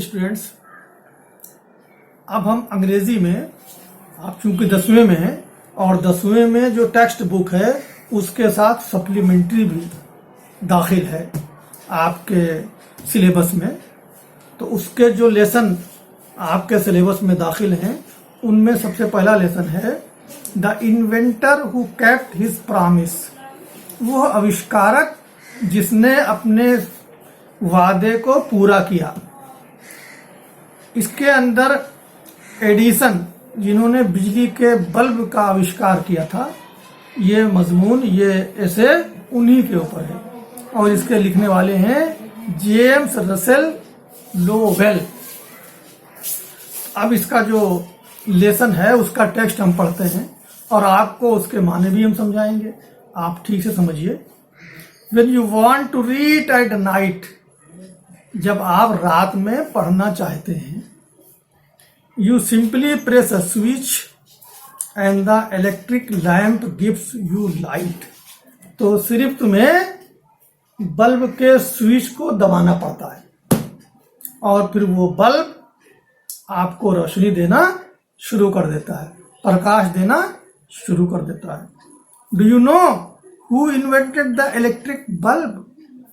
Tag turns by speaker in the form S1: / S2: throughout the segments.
S1: Students, अब हम अंग्रेजी में, आप चूंकि 10वीं में हैं और 10वीं में जो टेक्स्ट बुक है उसके साथ सप्लीमेंट्री भी दाखिल है आपके सिलेबस में, तो उसके जो लेसन आपके सिलेबस में दाखिल हैं उनमें सबसे पहला लेसन है the inventor who kept his promise. वह आविष्कारक जिसने अपने वादे को पूरा किया। इसके अंदर एडिसन, जिन्होंने बिजली के बल्ब का आविष्कार किया था, ये मजमून, ये ऐसे उन्हीं के ऊपर है और इसके लिखने वाले हैं जेम्स रसेल लोवेल। अब इसका जो लेसन है उसका टेक्स्ट हम पढ़ते हैं और आपको उसके माने भी हम समझाएंगे, आप ठीक से समझिए। When you want to read at night, जब आप रात में पढ़ना चाहते हैं, you simply press a switch and the electric lamp gives you light। तो सिर्फ तुम्हें बल्ब के स्विच को दबाना पड़ता है और फिर वो बल्ब आपको रोशनी देना शुरू कर देता है, प्रकाश देना शुरू कर देता है। Do you know who invented the electric bulb?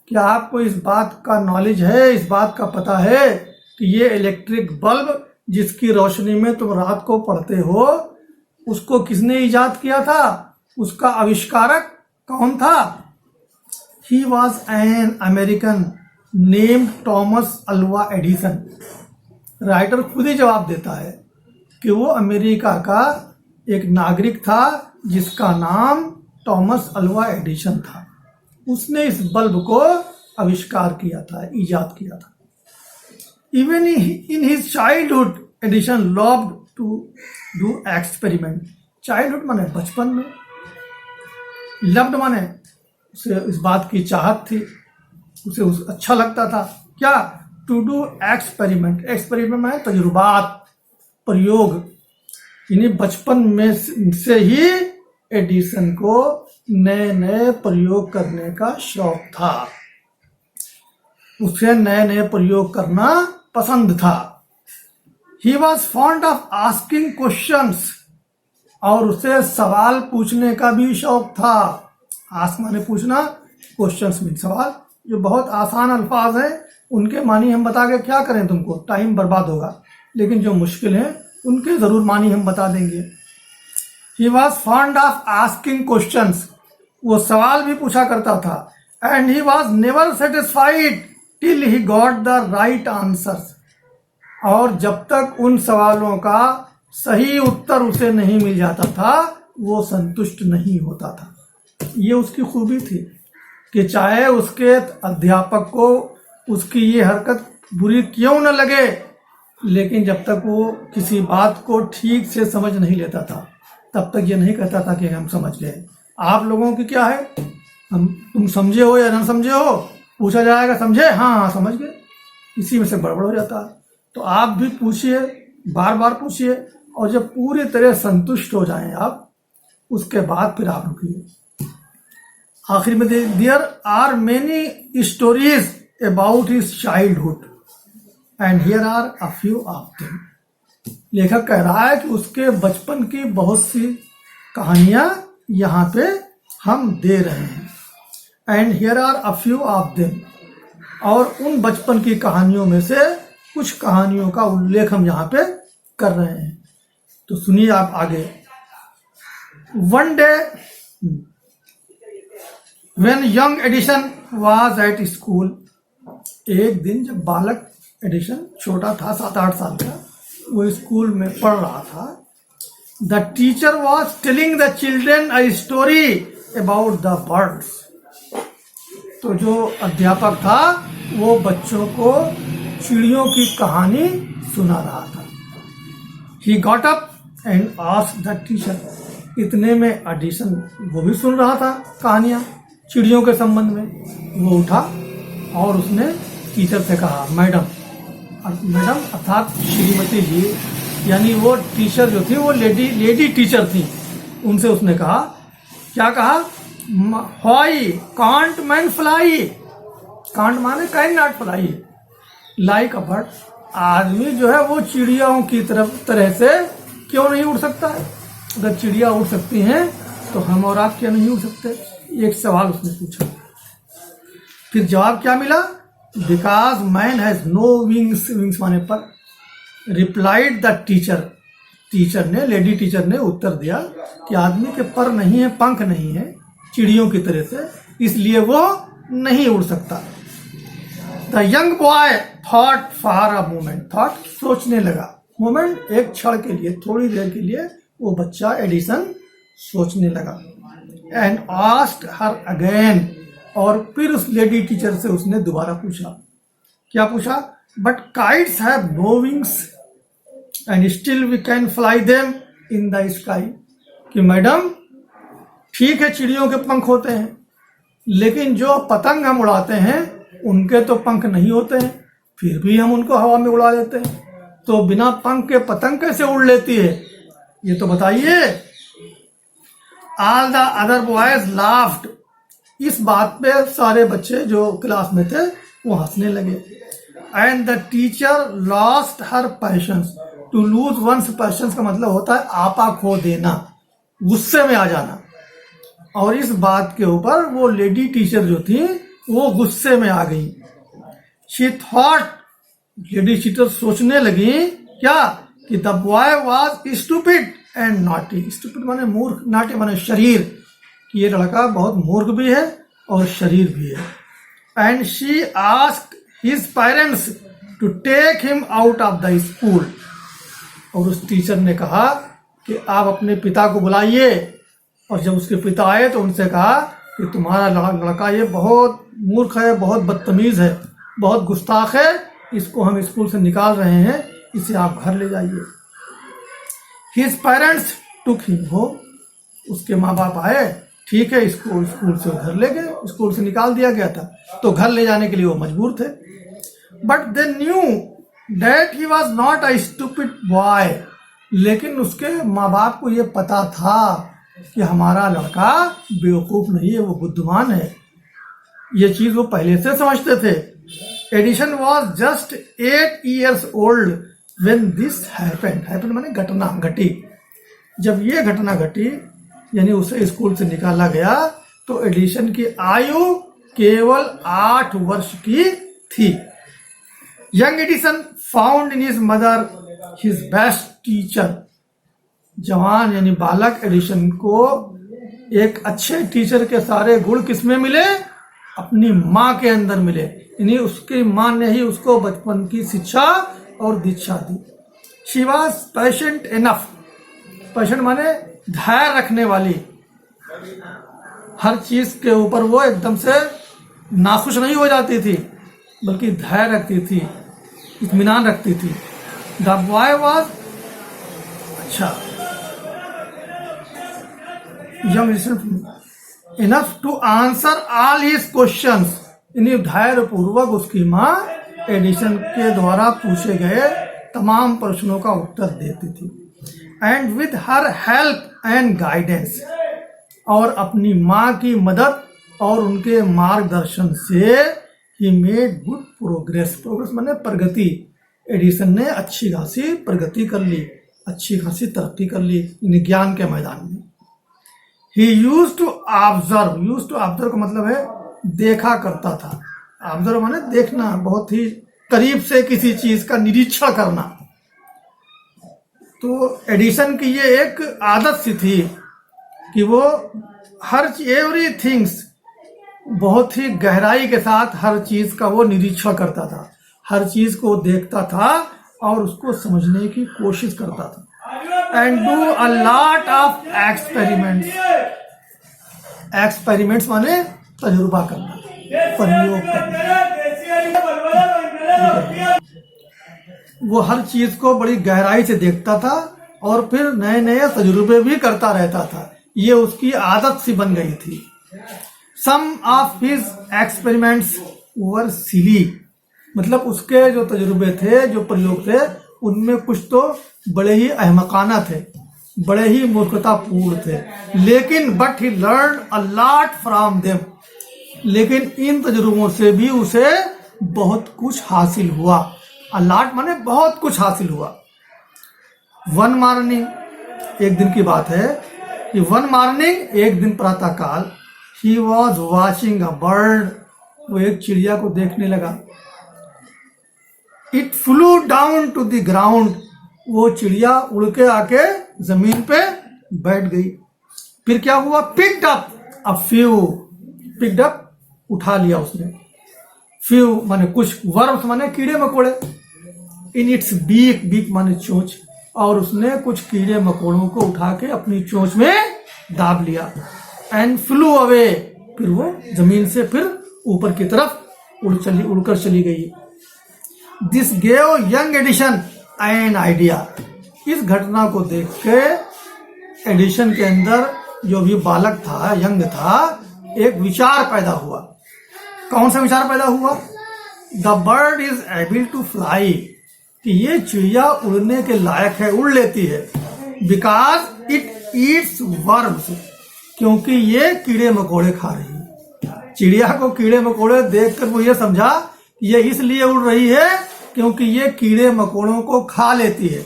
S1: क्या आपको इस बात का नॉलेज है, इस बात का पता है कि ये इलेक्ट्रिक बल्ब जिसकी रोशनी में तुम रात को पढ़ते हो, उसको किसने इजाद किया था? उसका आविष्कारक कौन था? He was an American named Thomas Alva Edison. Writer खुद ही जवाब देता है कि वो अमेरिका का एक नागरिक था जिसका नाम थॉमस अल्वा एडिसन था। उसने इस बल्ब को आविष्कार किया था, इजाद किया था। Even in his childhood Edison loved to do experiment. Childhood माने बचपन में, लव्ड माने उसे इस बात की चाहत थी, उसे अच्छा लगता था क्या? To do experiment. एक्सपेरिमेंट माने तजुर्बात, प्रयोग। यानी बचपन में से ही एडिसन को नए नए प्रयोग करने का शौक था, उसे नए नए प्रयोग करना पसंद था। He was fond of asking questions, और उसे सवाल पूछने का भी शौक था। आस्क माने पूछना, क्वेश्चंस मीन सवाल। जो बहुत आसान अल्फाज हैं उनके मानी हम बता के क्या करें, तुमको टाइम बर्बाद होगा, लेकिन जो मुश्किल हैं उनके जरूर मानी हम बता देंगे। He was fond of asking questions, वो सवाल भी पूछा करता था। And he was never satisfied till he got the right answers, और जब तक उन सवालों का सही उत्तर उसे नहीं मिल जाता था वो संतुष्ट नहीं होता था। ये उसकी खूबी थी कि चाहे उसके अध्यापक को उसकी ये हरकत बुरी क्यों न लगे, लेकिन जब तक वो किसी बात को ठीक से समझ नहीं लेता था तब तक ये नहीं कहता था कि हम समझ गए। आप लोगों की क्या है, तुम समझे हो या ना समझे हो, पूछा जाएगा समझे, हाँ समझ गए, इसी में से गड़बड़ हो जाता है। तो आप भी पूछिए, बार बार पूछिए, और जब पूरी तरह संतुष्ट हो जाएं आप, उसके बाद फिर आप रुकिए। आखिर में there are many stories about his childhood and here are a few of them. लेखक कह रहा है कि उसके बचपन की बहुत सी कहानियां यहाँ पे हम दे रहे हैं। And here are a few of them, और उन बचपन की कहानियों में से कुछ कहानियों का उल्लेख हम यहाँ पे कर रहे हैं। तो सुनिए आप आगे। One day when young Edison was at school, एक दिन जब बालक एडिशन छोटा था, 7-8 साल का, वो स्कूल में पढ़ रहा था। The teacher was telling the children a story about the birds. तो जो अध्यापक था वो बच्चों को चिड़ियों की कहानी सुना रहा था। He got up and asked the teacher. इतने में एडिशन वो भी सुन रहा था कहानियां चिड़ियों के संबंध में। वो उठा और उसने टीचर से कहा, मैडम अर्थात श्रीमती जी, यानी वो टीचर जो थी वो लेडी टीचर थी, उनसे उसने कहा, क्या कहा? Why can't man fly? Can't माने can not fly like a bird. आदमी जो है वो चिड़ियाओं की तरह से क्यों नहीं उड़ सकता है? अगर चिड़िया उड़ सकती हैं तो हम और आप क्यों नहीं उड़ सकते? एक सवाल उसने पूछा। फिर जवाब क्या मिला? Because man has no wings, wings माने पर, रिप्लाइड द टीचर। टीचर ने, लेडी टीचर ने उत्तर दिया कि आदमी के पर नहीं है, पंख नहीं है चिड़ियों की तरह से, इसलिए वो नहीं उड़ सकता। The young boy thought for a moment, thought सोचने लगा, मोमेंट एक क्षण के लिए, थोड़ी देर के लिए वो बच्चा एडिसन सोचने लगा। एंड आस्क्ड हर अगेन, और फिर उस लेडी टीचर से उसने दोबारा पूछा। क्या पूछा? But kites have no wings and still we can fly them in the sky. कि मैडम ठीक है चिड़ियों के पंख होते हैं, लेकिन जो पतंग हम उड़ाते हैं उनके तो पंख नहीं होते हैं, फिर भी हम उनको हवा में उड़ा देते हैं, तो बिना पंख के पतंग कैसे उड़ लेती है? ये तो बताइए। All the other boys laughed. इस बात पे सारे बच्चे जो क्लास में थे वो हंसने लगे। And the teacher lost her patience. To lose one's patience का मतलब होता है आपा खो देना, गुस्से में आ जाना। और इस बात के ऊपर वो लेडी टीचर जो थी वो गुस्से में आ गई। शी थॉट, लेडी टीचर सोचने लगी क्या? कि the boy was stupid and naughty. Stupid माने मूर्ख, नॉटी माने शरीर, कि ये लड़का बहुत मूर्ख भी है और शरीर भी है। And she asked his parents to take him out of the school. और उस टीचर ने कहा कि आप अपने पिता को बुलाइए। और जब उसके पिता आए तो उनसे कहा कि तुम्हारा लड़का ये बहुत मूर्ख है, बहुत बदतमीज है, बहुत गुस्ताख है, इसको हम स्कूल से निकाल रहे हैं, इसे आप घर ले जाइए। His parents took him home. उसके माँ बाप आए, ठीक है, स्कूल से घर ले गए, स्कूल से निकाल दिया गया था तो घर ले जाने के लिए वो मजबूर थे। But they knew that he was not a stupid boy. लेकिन उसके माँ बाप को ये पता था कि हमारा लड़का बेवकूफ नहीं है, वो बुद्धिमान है। ये चीज वो पहले से समझते थे। Edison was just 8 years old when this happened। Happened माने घटना घटी। जब ये घटना घटी यानी उसे स्कूल से निकाला गया तो एडिशन की आयु केवल 8 वर्ष की थी। Young Edison found in his mother his best teacher. जवान यानी बालक एडिशन को एक अच्छे टीचर के सारे गुण किसमें मिले? अपनी माँ के अंदर मिले। यानी उसकी माँ ने ही उसको बचपन की शिक्षा और दीक्षा दी। She was patient enough. Patient माने धैर्य रखने वाली। हर चीज के ऊपर वो एकदम से नाखुश नहीं हो जाती थी, बल्कि धैर्य रखती थी, इत्मीनान रखती थी। द बॉय वॉज अच्छा young enough to answer all his questions. इन्हीं धैर्य पूर्वक उसकी माँ एडिशन के द्वारा पूछे गए तमाम प्रश्नों का उत्तर देती थी। And with her help and guidance, और अपनी माँ की मदद और उनके मार्गदर्शन से he made good progress. Progress माने प्रगति। एडिसन ने अच्छी खासी प्रगति कर ली, अच्छी खासी तरक्की कर ली इन ज्ञान के मैदान में। He used to observe. Used to observe का मतलब है देखा करता था। ऑब्जर्व माने देखना, बहुत ही करीब से किसी चीज का निरीक्षण करना। तो एडिशन की ये एक आदत सी थी कि वो हर एवरी थिंग्स बहुत ही गहराई के साथ हर चीज का वो निरीक्षण करता था, हर चीज को देखता था और उसको समझने की कोशिश करता था। And do a lot of experiments. Experiments माने तजुर्बा करना, प्रयोग करना। वो हर चीज को बड़ी गहराई से देखता था और फिर नए नए तजुर्बे भी करता रहता था। ये उसकी आदत सी बन गई थी। सम ऑफ हिज एक्सपेरिमेंट्स वर सिली। मतलब उसके जो तजुर्बे थे, जो प्रयोग थे, उनमें कुछ तो बड़े ही अहमकाना थे, बड़े ही मूर्खतापूर्ण थे। लेकिन but he learn a lot from them. लेकिन इन तजुर्बों से भी उसे बहुत कुछ हासिल हुआ। अलॉट माने बहुत कुछ हासिल हुआ। वन मॉर्निंग, एक दिन की बात है कि वन मॉर्निंग, एक दिन प्रातःकाल, he was watching a bird, वो एक चिड़िया को देखने लगा। It flew down to the ground, वो चिड़िया उड़ के आके जमीन पे बैठ गई। फिर क्या हुआ? Picked up a few, picked up उठा लिया उसने। फ्यू माने कुछ, वर्म्स माने कीड़े मकोड़े, इन इट्स बीक, बीक माने चोंच, और उसने कुछ कीड़े मकोड़ों को उठा के अपनी चोंच में दाब लिया। एंड फ्लू अवे, फिर वो जमीन से फिर ऊपर की तरफ उड़कर चली गई। This gave young Edison an idea, इस घटना को देख के एडिशन के अंदर जो भी बालक था, यंग था, एक विचार पैदा हुआ। कौन सा विचार पैदा हुआ? The bird is able to fly, कि ये चिड़िया उड़ने के लायक है, उड़ लेती है। बिकॉज इट ईट्स वर्म्स, क्योंकि ये कीड़े मकोड़े खा रही है। चिड़िया को कीड़े मकोड़े देखकर वो ये समझा ये इसलिए उड़ रही है क्योंकि ये कीड़े मकोड़ों को खा लेती है।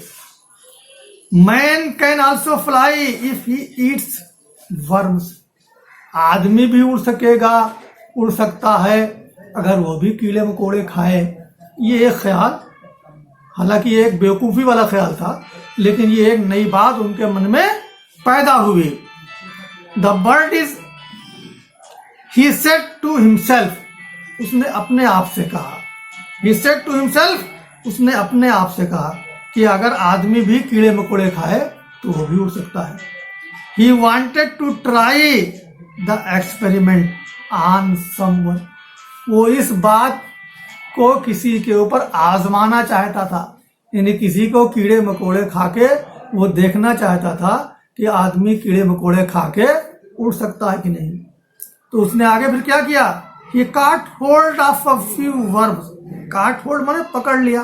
S1: Man can also fly if he eats worms, आदमी भी उड़ सकेगा, उड़ सकता है अगर वो भी कीड़े मकोड़े खाए। ये एक ख्याल, हालांकि एक बेवकूफ़ी वाला ख्याल था, लेकिन ये एक नई बात उनके मन में पैदा हुई। The bird is, he said to himself, उसने अपने आप से कहा। ही सेड टू हिमसेल्फ, उसने अपने आप से कहा कि अगर आदमी भी कीड़े मकोड़े खाए तो वो भी उड़ सकता है। He wanted to try the experiment on someone, वो इस बात को किसी के ऊपर आजमाना चाहता था, यानी किसी को कीड़े मकोड़े खा के वो देखना चाहता था कि आदमी कीड़े मकोड़े खा के उड़ सकता है कि नहीं। तो उसने आगे फिर क्या किया? ही काट hold of a few worms, काट होल्ड माने पकड़ लिया,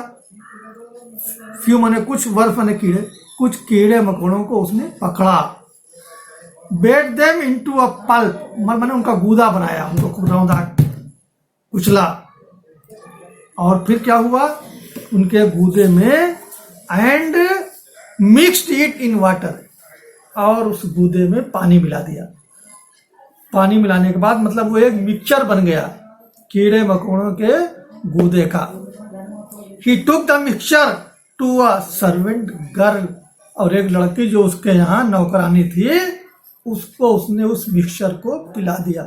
S1: फ्यू माने कुछ, वर्म्स माने कीड़े, कुछ कीड़े मकोड़ों को उसने पकड़ा। बेट देम इनटू अ पल्प, माने उनका गूदा बनाया, उनको खूब रौंदा कुचला। और फिर क्या हुआ? उनके गूदे में and mixed it in water, और उस गूदे में पानी मिला दिया। पानी मिलाने के बाद मतलब वो एक मिक्सचर बन गया कीड़े मकोड़ों के गूदे का। He took the mixture to a servant girl, और एक लड़की जो उसके यहाँ नौकरानी थी उसको उसने उस मिक्सचर को पिला दिया।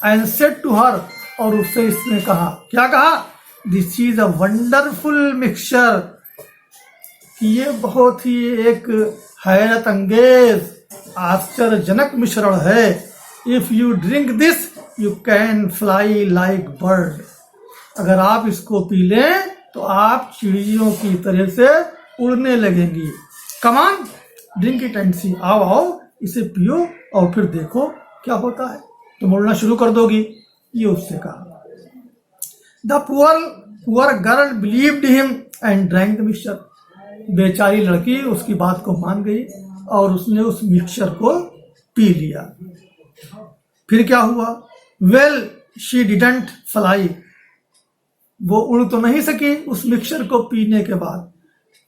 S1: एंड सेड टू हर, और उससे इसने कहा, क्या कहा? This is a wonderful mixture, कि ये बहुत ही एक हैरत अंगेज आश्चर्यजनक मिश्रण है। If you drink this you can fly like bird, अगर आप इसको पी लें तो आप चिड़ियों की तरह से उड़ने लगेंगी। कमान ड्रिंक इट एंड सी, आओ आओ इसे पियो और फिर देखो क्या होता है, तुम उड़ना शुरू कर दोगी। ये उससे कहा। The poor girl believed him and drank the mixture, बेचारी लड़की उसकी बात को मान गई और उसने उस मिक्सचर को पी लिया। फिर क्या हुआ? वेल शी डिडंट फ्लाई, वो उड़ तो नहीं सकी उस मिक्सचर को पीने के बाद,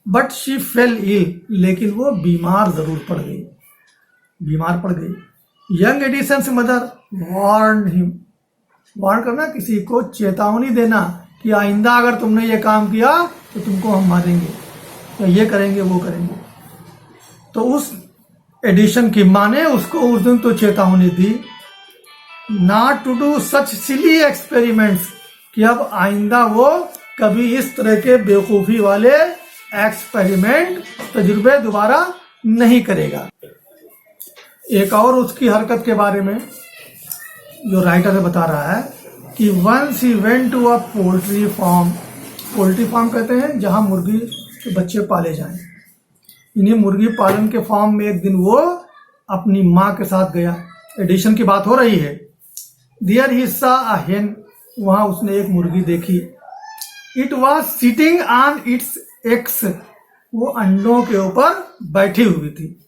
S1: बट शी फेल इल, लेकिन वो बीमार जरूर पड़ गई, बीमार पड़ गई। Young Edison mother warn him, warn करना, किसी को चेतावनी देना कि आइंदा अगर तुमने ये काम किया तो तुमको हम मारेंगे, या ये करेंगे वो करेंगे। तो उस एडिशन की माँ ने उसको उस दिन तो चेतावनी दी, not to do such silly experiments, कि अब आइंदा वो कभी इस तरह के बेवकूफ़ी वाले एक्सपेरिमेंट, तजुर्बे दोबारा नहीं करेगा। एक और उसकी हरकत के बारे में जो राइटर बता रहा है कि once he went to a poultry farm, poultry farm कहते हैं जहां मुर्गी के बच्चे पाले जाएं। इन्हीं मुर्गी पालन के फार्म में एक दिन वो अपनी माँ के साथ गया, एडिशन की बात हो रही है। देयर ही सॉ अ हेन, वहां उसने एक मुर्गी देखी। It was sitting on it's eggs, वो अंडों के ऊपर बैठी हुई थी।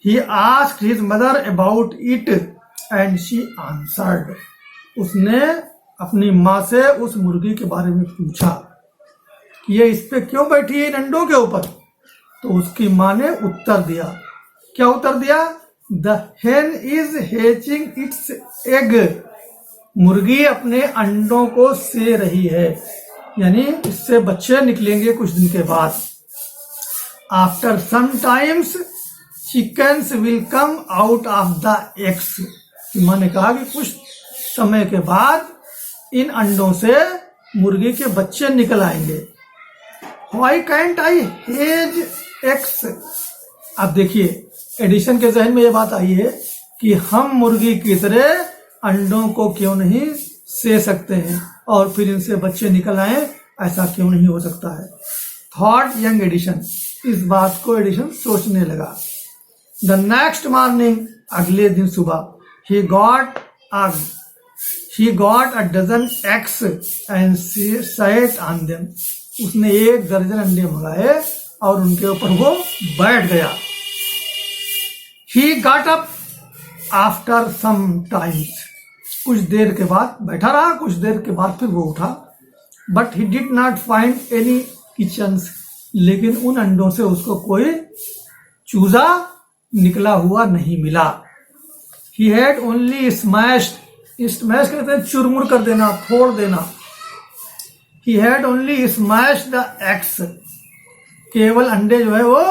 S1: He asked his mother about it and she answered, उसने अपनी माँ से उस मुर्गी के बारे में पूछा। कि ये इस पे क्यों बैठी है इन अंडों के ऊपर? तो उसकी माँ ने उत्तर दिया। क्या उत्तर दिया? द हेन इज हेचिंग इट्स एग। मुर्गी अपने अंडों को से रही है, यानी इससे बच्चे निकलेंगे कुछ दिन के बाद। After some times chickens will come out of the eggs. माँ ने कहा कि कुछ समय के बाद इन अंडों से मुर्गी के बच्चे निकल आएंगे। Why can't I hedge eggs? अब देखिए, एडिशन के जहन में ये बात आई है कि हम मुर्गी की तरह अंडों को क्यों नहीं से सकते हैं और फिर इनसे बच्चे निकल आए, ऐसा क्यों नहीं हो सकता है? थॉट यंग एडिशन, इस बात को एडिशन सोचने लगा। द नेक्स्ट मॉर्निंग, अगले दिन सुबह, he got a dozen eggs and sat on them. उसने 1 दर्जन अंडे मंगाए और उनके ऊपर वो बैठ गया। He got up after some times. कुछ देर के बाद बैठा रहा, कुछ देर के बाद फिर वो उठा। But he did not find any chickens. लेकिन उन अंडों से उसको कोई चूजा निकला हुआ नहीं मिला। He had only smashed कहते हैं चुरमुर कर देना, फोड़ देना। He had only smashed the eggs. केवल अंडे जो है वो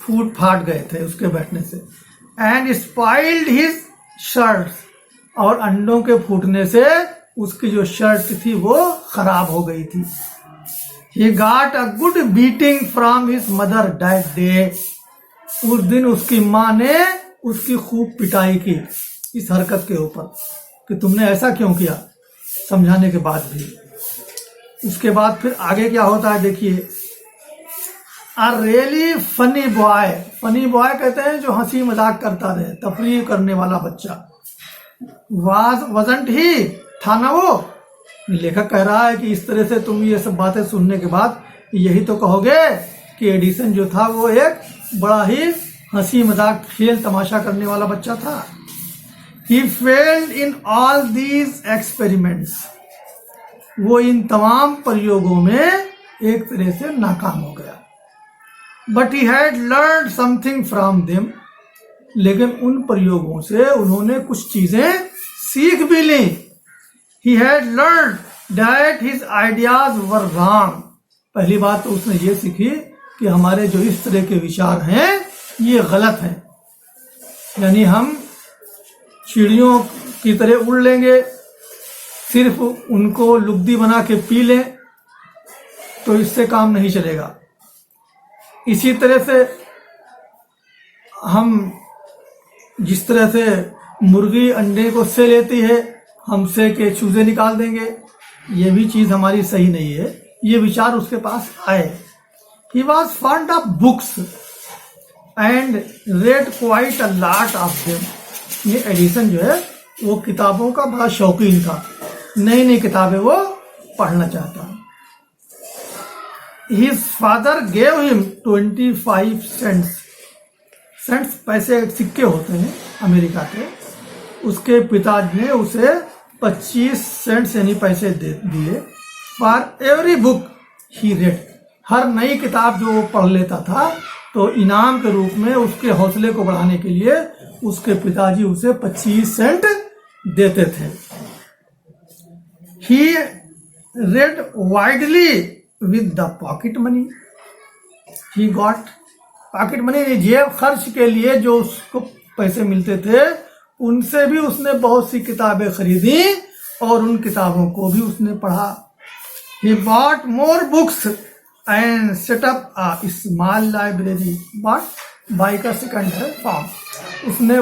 S1: फूट फाट गए थे उसके बैठने से। And spoiled his shirts. और अंडों के फूटने से उसकी जो शर्ट थी वो खराब हो गई थी। He got a good beating from his mother that day. उस दिन उसकी माँ ने उसकी खूब पिटाई की इस हरकत के ऊपर कि तुमने ऐसा क्यों किया, समझाने के बाद भी। उसके बाद फिर आगे क्या होता है देखिए। A really funny boy, funny boy कहते हैं जो हंसी मजाक करता रहे, तफरीह करने वाला बच्चा। वजंट ही, था ना वो? लेखक कह रहा है कि इस तरह से तुम ये सब बातें सुनने के बाद यही तो कहोगे कि एडिसन जो था वो एक बड़ा ही हंसी मजाक खेल तमाशा करने वाला बच्चा था। He failed in all these experiments. वो इन तमाम प्रयोगों में एक तरह से नाकाम हो गया। But he had learned something from them. लेकिन उन प्रयोगों से उन्होंने कुछ चीजें सीख भी ली। He had learned that his ideas were wrong. पहली बात तो उसने ये सीखी कि हमारे जो इस तरह के विचार हैं ये गलत हैं, यानी हम चिड़ियों की तरह उड़ लेंगे, सिर्फ उनको लुगदी बना के पी लें तो इससे काम नहीं चलेगा। इसी तरह से हम जिस तरह से मुर्गी अंडे को से लेती है, हम से के चूजे निकाल देंगे, ये भी चीज हमारी सही नहीं है। ये विचार उसके पास आए। He was fond of books and read quite a lot of them. ये एडिसन जो है वो किताबों का बड़ा शौकीन था, नई नई किताबें वो पढ़ना चाहता। His father gave him 25 cents. Cents पैसे, सिक्के होते हैं अमेरिका के। उसके पिताजी ने उसे 25 सेंट्स यानी पैसे दिए। For every book he read, हर नई किताब जो वो पढ़ लेता था तो इनाम के रूप में उसके हौसले को बढ़ाने के लिए उसके पिताजी उसे 25 सेंट देते थे। He read widely with the pocket money he got. Pocket money, जेब खर्च के लिए जो उसको पैसे मिलते थे उनसे भी उसने बहुत सी किताबें खरीदी और उन किताबों को भी उसने पढ़ा। He bought more books and set up a small library, but by का सेकंड है फॉर्म। उसने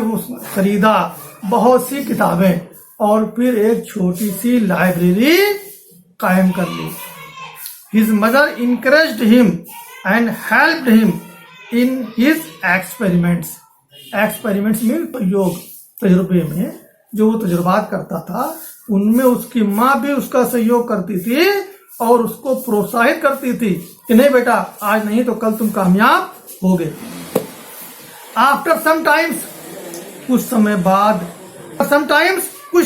S1: खरीदा बहुत सी किताबें और फिर एक छोटी सी लाइब्रेरी कायम कर ली। His mother encouraged him and helped him in his experiments. Experiments mean प्रयोग, तजुर्बे में जो वो तजुर्बात करता था उनमें उसकी माँ भी उसका सहयोग करती थी और उसको प्रोत्साहित करती थी कि नहीं बेटा, आज नहीं तो कल तुम कामयाब होगे। आफ्टर समटाइम्स, कुछ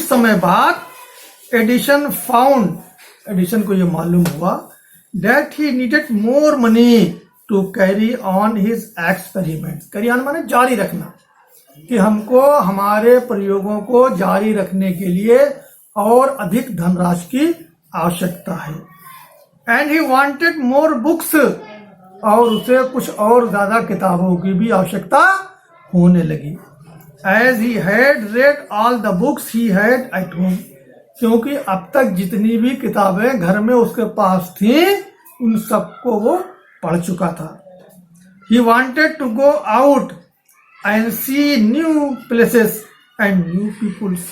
S1: समय बाद एडिशन फाउंड, एडिशन को ये मालूम हुआ that he needed more money to carry on his experiments. carry on माने जारी रखना, कि हमको हमारे प्रयोगों को जारी रखने के लिए और अधिक धनराशि की आवश्यकता है. And he wanted more books, और उसे कुछ और ज्यादा किताबों की भी आवश्यकता होने लगी. As he had read all the books he had at home, क्योंकि अब तक जितनी भी किताबें घर में उसके पास थी उन सबको वो पढ़ चुका था. He wanted to go out and see new places and new peoples.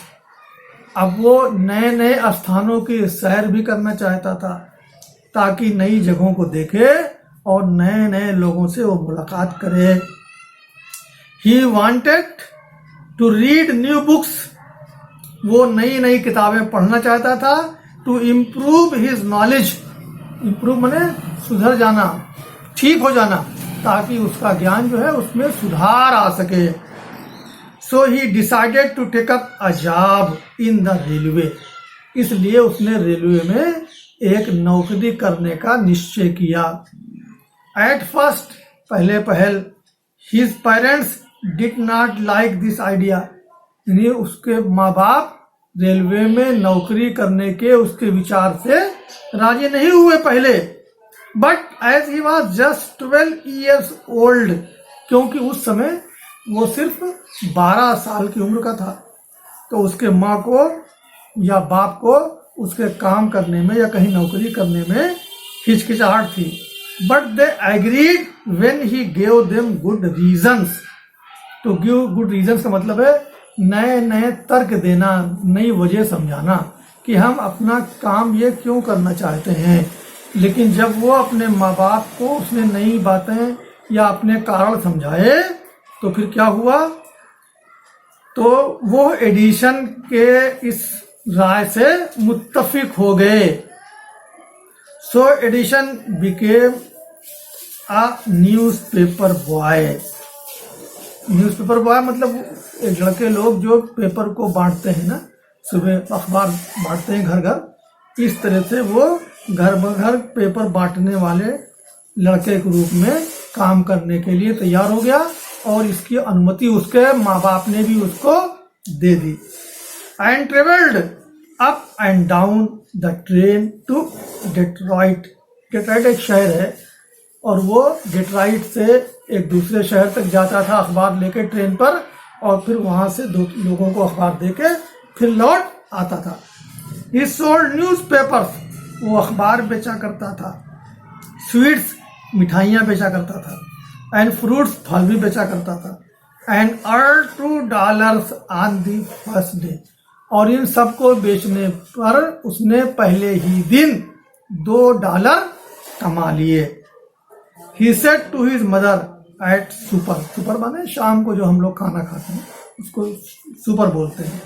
S1: अब वो नए नए स्थानों की सैर भी करना चाहता था, ताकि नई जगहों को देखे और नए नए लोगों से वो मुलाकात करे. He wanted to read new books, वो नई नई किताबें पढ़ना चाहता था. To improve his knowledge, improve माने सुधर जाना, ठीक हो जाना, ताकि उसका ज्ञान जो है उसमें सुधार आ सके. So he decided to take up a job in the railway, इसलिए उसने रेलवे में एक नौकरी करने का निश्चय किया. एट फर्स्ट, पहले पहल, his parents did not like this idea, यानी उसके माँ बाप रेलवे में नौकरी करने के उसके विचार से राजी नहीं हुए पहले. But as he was just 12 years old, क्योंकि उस समय वो सिर्फ 12 साल की उम्र का था, तो उसके माँ को या बाप को उसके काम करने में या कहीं नौकरी करने में हिचकिचाहट थी. But they agreed when he gave them good reasons. तो गिव गुड रीजंस का मतलब है नए नए तर्क देना, नई वजह समझाना कि हम अपना काम ये क्यों करना चाहते हैं. लेकिन जब वो अपने माँ बाप को उसने नई बातें या अपने कारण समझाए तो फिर क्या हुआ, तो वो एडिशन के इस राय से मुत्तफिक हो गए. So Edison became a newspaper boy. Newspaper boy मतलब एक लड़के लोग जो पेपर को बांटते हैं ना, सुबह अखबार बांटते हैं घर घर, इस तरह से वो घर घर पेपर बांटने वाले लड़के के रूप में काम करने के लिए तैयार हो गया, और इसकी अनुमति उसके माँ बाप ने भी उसको दे दी. And travelled up and down the train to Detroit. Detroit एक शहर है, और वो डेट्रॉइट से एक दूसरे शहर तक जाता था अखबार लेके ट्रेन पर, और फिर वहां से दो लोगों को अखबार देके फिर लौट आता था. ही सोल्ड न्यूज पेपर्स, वो अखबार बेचा करता था. स्वीट्स, मिठाइयाँ बेचा करता था. एंड फ्रूट्स, फल भी बेचा करता था. And earn $2 on the first day, और इन सबको बेचने पर उसने पहले ही दिन $2 कमा लिए. He said to his mother at supper, supper माने शाम को जो हम लोग खाना खाते हैं उसको सुपर बोलते हैं.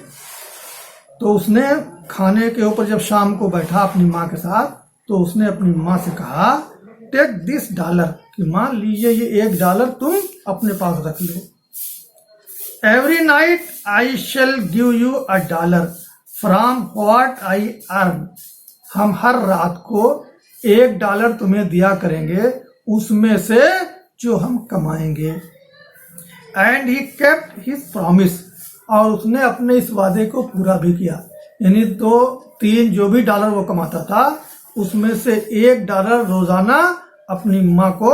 S1: तो उसने खाने के ऊपर जब शाम को बैठा अपनी माँ के साथ, तो उसने अपनी माँ से कहा टेक दिस $, कि मान लीजिए ये $1 तुम अपने पास रख लो. Every night I shall give you $1 from what I earn, हम हर रात को $1 तुम्हें दिया करेंगे उसमें से जो हम कमाएंगे. And he kept his promise, और उसने अपने इस वादे को पूरा भी किया. यानी 2-3 जो भी $, वो कमाता था उसमें से $1 रोजाना अपनी माँ को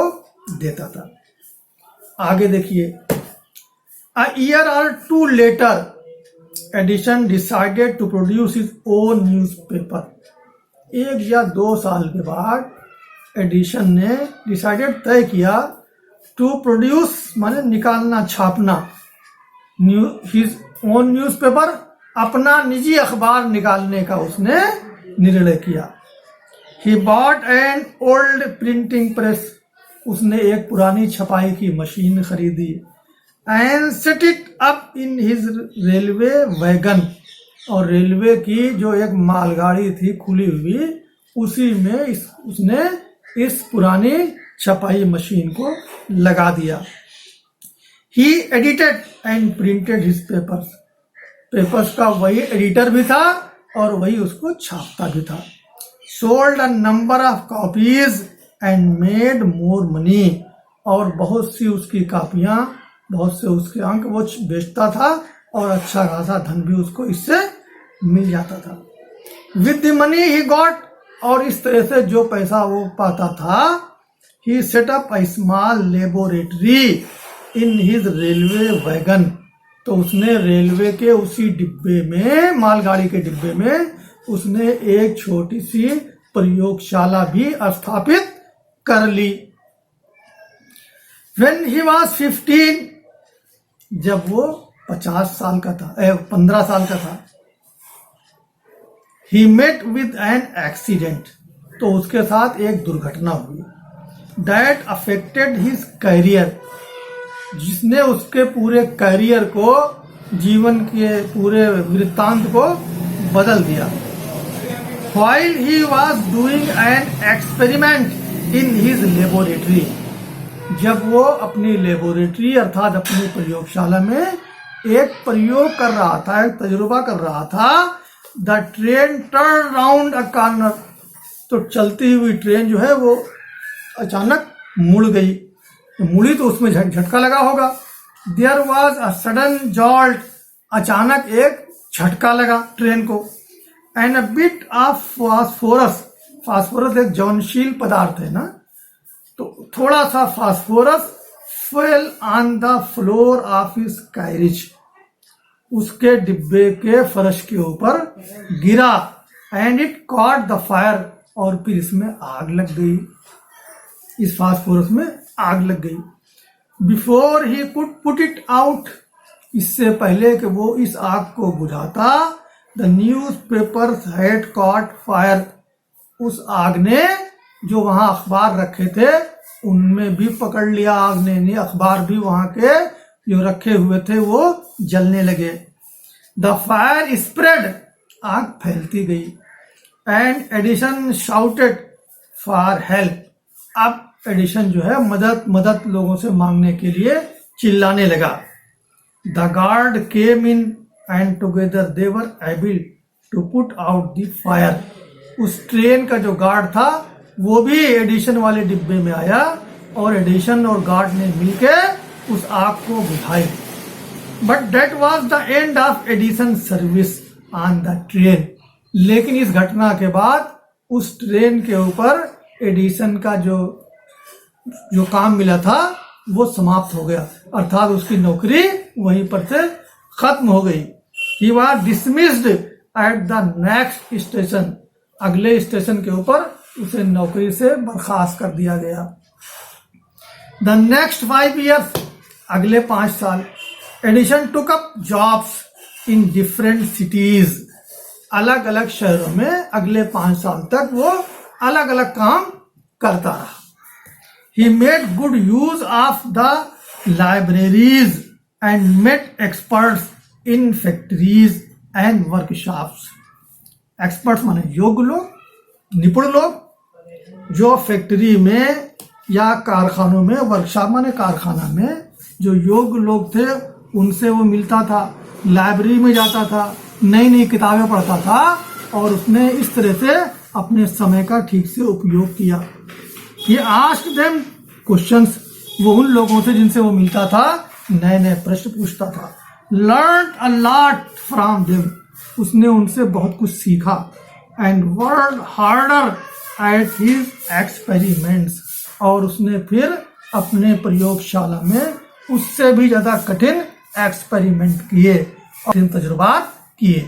S1: देता था. आगे देखिए. A year or 2 later, Edison decided to produce his own newspaper. 1 या 2 साल के बाद एडिशन ने डिसाइडेड तय किया टू प्रोड्यूस माने निकालना, छापना, हिज ओन न्यूज़पेपर, अपना निजी अखबार निकालने का उसने निर्णय किया. He bought an old printing press, उसने एक पुरानी छपाई की मशीन खरीदी. And set it up in his railway wagon, और रेलवे की जो एक मालगाड़ी थी खुली हुई, उसी में उसने इस पुरानी छपाई मशीन को लगा दिया. He edited and printed his papers, papers का वही एडिटर भी था और वही उसको छापता भी था. Sold a number of copies and made more money, और बहुत सी उसकी कापियां, बहुत से उसके अंक वो बेचता था और अच्छा खासा धन भी उसको इससे मिल जाता था। With the money he got, और इस तरह से जो पैसा वो पाता था, he set up a small laboratory in his railway wagon, तो उसने रेलवे के उसी डिब्बे में, मालगाड़ी के डिब्बे में उसने एक छोटी सी प्रयोगशाला भी स्थापित कर ली। When he was 15, जब वो 50 साल का था, 15 साल का था, he met with an accident, तो उसके साथ एक दुर्घटना हुई, that affected his career, जिसने उसके पूरे करियर को, जीवन के पूरे वृत्तांत को बदल दिया। While he was doing an experiment in his laboratory, जब वो अपनी लेबोरेटरी अर्थात अपनी प्रयोगशाला में एक प्रयोग कर रहा था, एक तजुर्बा कर रहा था, the train turn round a corner, तो चलती हुई ट्रेन जो है वो अचानक मुड़ गई, मुड़ी तो उसमें झटका लगा होगा। There was a sudden jolt, अचानक एक झटका लगा ट्रेन को। And a bit of phosphorus, phosphorus एक ज्वलनशील पदार्थ है ना, तो थोड़ा सा phosphorus fell on the floor of his carriage, उसके डिब्बे के फर्श के ऊपर गिरा। And it caught the fire, और फिर इसमें आग लग गई, इस फास्फोरस में आग लग गई। Before he could put it out, इससे पहले कि वो इस आग को बुझाता, the news papers had cot fire, उस आग ने जो वहां अखबार रखे थे उनमें भी पकड़ लिया आग ने, अखबार भी वहां के जो रखे हुए थे वो जलने लगे। द फायर स्प्रेड, आग फैलती गई। And Edison shouted for help, अब एडिशन जो है मदद लोगों से मांगने के लिए चिल्लाने लगा। The guard came in and together they were able to put out the fire, उस ट्रेन का जो गार्ड था वो भी एडिशन वाले डिब्बे में आया और एडिशन और गार्ड ने मिलकर उस आग को बुझाई। But that was the end of Edison service on the train, लेकिन इस घटना के बाद उस ट्रेन के ऊपर एडिशन का जो काम मिला था वो समाप्त हो गया, अर्थात उसकी नौकरी वहीं पर से खत्म हो गई। He was dismissed at the next station, अगले स्टेशन के ऊपर उसे नौकरी से बर्खास्त कर दिया गया। द नेक्स्ट 5 years, अगले 5 साल, Edison took up jobs in different cities, अलग अलग शहरों में अगले 5 साल तक वो अलग अलग काम करता रहा। He made good use of the libraries and met experts in factories and workshops. Experts माने योग्य लोग, निपुण लोग, जो फैक्ट्री में या कारखानों में, वर्कशॉप माने कारखाना में जो योग्य लोग थे उनसे वो मिलता था, लाइब्रेरी में जाता था, नई नई किताबें पढ़ता था और उसने इस तरह से अपने समय का ठीक से उपयोग किया। ये आस्क्ड देम क्वेश्चंस, वो उन लोगों से जिनसे वो मिलता था नए नए प्रश्न पूछता था। Learn a lot from them, उसने उनसे बहुत कुछ सीखा। And work harder at his experiments, और उसने फिर अपने प्रयोगशाला में उससे भी ज्यादा कठिन एक्सपेरिमेंट किए और तजुर्बात किए।